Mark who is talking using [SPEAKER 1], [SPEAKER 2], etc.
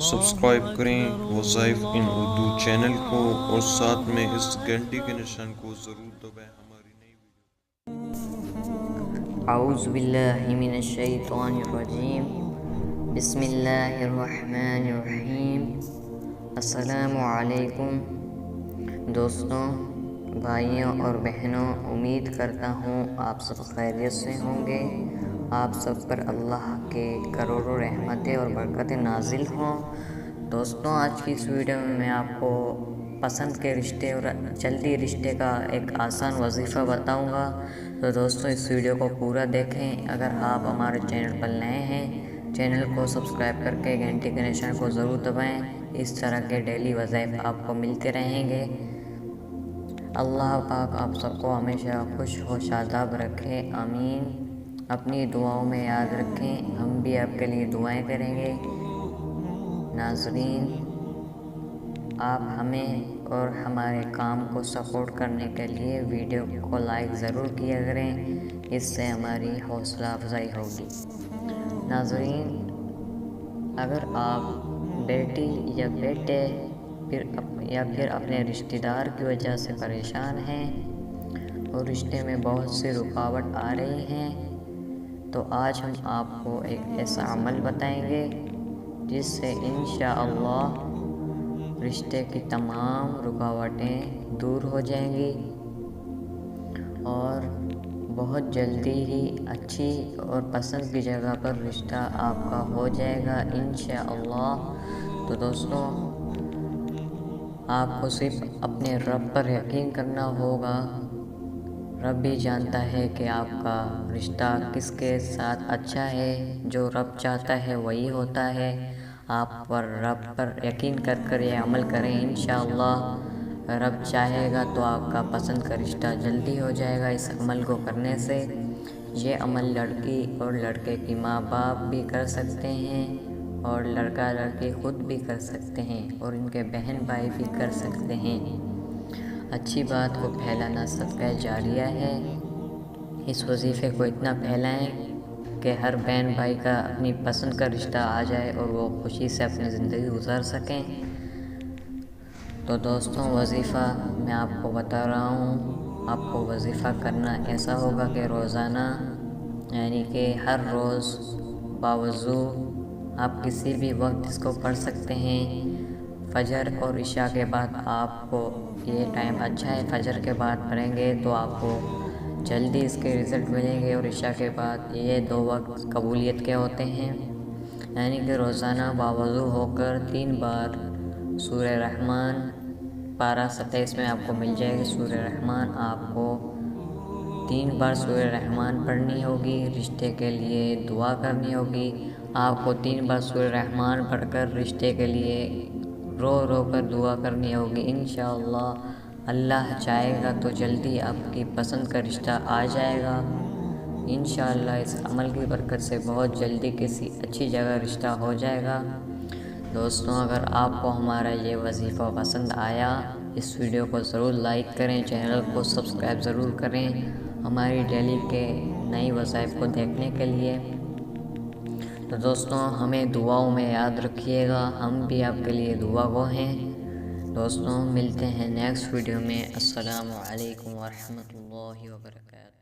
[SPEAKER 1] Subscribe کریں وظائف ان Urdu channel کو اور ساتھ میں اس گھنٹی کے نشان کو ضرور دبائیں ہماری نئی
[SPEAKER 2] اعوذ باللہ من الشیطان الرجیم بسم اللہ الرحمن الرحیم۔ السلام علیکم دوستوں، بھائیوں اور بہنوں، امید کرتا ہوں آپ سب خیریت سے ہوں گے۔ آپ سب پر اللہ کے کروڑوں رحمتیں اور برکتیں نازل ہوں۔ دوستوں، آج کی اس ویڈیو میں میں آپ کو پسند کے رشتے اور جلدی رشتے کا ایک آسان وظیفہ بتاؤں گا۔ تو دوستوں، اس ویڈیو کو پورا دیکھیں۔ اگر آپ ہمارے چینل پر نئے ہیں، چینل کو سبسکرائب کر کے گھنٹی کے نشان کو ضرور دبائیں۔ اس طرح کے ڈیلی وظائف آپ کو ملتے رہیں گے۔ اللہ پاک آپ سب کو ہمیشہ خوش و شاداب رکھے، آمین۔ اپنی دعاؤں میں یاد رکھیں، ہم بھی آپ کے لیے دعائیں کریں گے۔ ناظرین، آپ ہمیں اور ہمارے کام کو سپورٹ کرنے کے لیے ویڈیو کو لائک ضرور کیا کریں، اس سے ہماری حوصلہ افزائی ہوگی۔ ناظرین، اگر آپ بیٹی یا بیٹے یا پھر اپنے رشتہ دار کی وجہ سے پریشان ہیں اور رشتے میں بہت سی رکاوٹ آ رہی ہیں، تو آج ہم آپ کو ایک ایسا عمل بتائیں گے جس سے انشاءاللہ رشتے کی تمام رکاوٹیں دور ہو جائیں گی اور بہت جلدی ہی اچھی اور پسند کی جگہ پر رشتہ آپ کا ہو جائے گا انشاءاللہ۔ تو دوستوں، آپ کو صرف اپنے رب پر یقین کرنا ہوگا۔ رب بھی جانتا ہے کہ آپ کا رشتہ کس کے ساتھ اچھا ہے۔ جو رب چاہتا ہے وہی ہوتا ہے۔ آپ پر رب پر یقین کر کر یہ عمل کریں، انشاءاللہ رب چاہے گا تو آپ کا پسند کا رشتہ جلدی ہو جائے گا اس عمل کو کرنے سے۔ یہ عمل لڑکی اور لڑکے کی ماں باپ بھی کر سکتے ہیں اور لڑکا لڑکی خود بھی کر سکتے ہیں اور ان کے بہن بھائی بھی کر سکتے ہیں۔ اچھی بات کو پھیلانا صدقہ جاریہ ہے۔ اس وظیفے کو اتنا پھیلائیں کہ ہر بہن بھائی کا اپنی پسند کا رشتہ آ جائے اور وہ خوشی سے اپنی زندگی گزار سکیں۔ تو دوستوں، وظیفہ میں آپ کو بتا رہا ہوں۔ آپ کو وظیفہ کرنا ایسا ہوگا کہ روزانہ، یعنی کہ ہر روز باوضو آپ کسی بھی وقت اس کو پڑھ سکتے ہیں۔ فجر اور عشاء کے بعد آپ کو یہ ٹائم اچھا ہے، فجر کے بعد پڑھیں گے تو آپ کو جلدی اس کے رزلٹ ملیں گے، اور عشاء کے بعد یہ دو وقت قبولیت کے ہوتے ہیں۔ یعنی کہ روزانہ باوضو ہو کر 3 بار سورہ رحمان، پارہ 27 میں آپ کو مل جائے گی سورہ رحمان، آپ کو 3 بار سورہ رحمان پڑھنی ہوگی۔ رشتے کے لیے دعا کرنی ہوگی۔ آپ کو 3 بار سورہ رحمان پڑھ کر رشتے کے لیے رو رو کر دعا کرنی ہوگی۔ انشاءاللہ اللہ چاہے گا تو جلدی آپ کی پسند کا رشتہ آ جائے گا۔ انشاءاللہ اس عمل کی برکت سے بہت جلدی کسی اچھی جگہ رشتہ ہو جائے گا۔ دوستوں، اگر آپ کو ہمارا یہ وظیفہ پسند آیا، اس ویڈیو کو ضرور لائک کریں، چینل کو سبسکرائب ضرور کریں ہماری ڈیلی کے نئی وظائف کو دیکھنے کے لیے۔ تو دوستوں، ہمیں دعاؤں میں یاد رکھیے گا، ہم بھی آپ کے لیے دعا گو ہیں۔ دوستوں، ملتے ہیں نیکسٹ ویڈیو میں۔ السلام علیکم ورحمۃ اللہ وبرکاتہ۔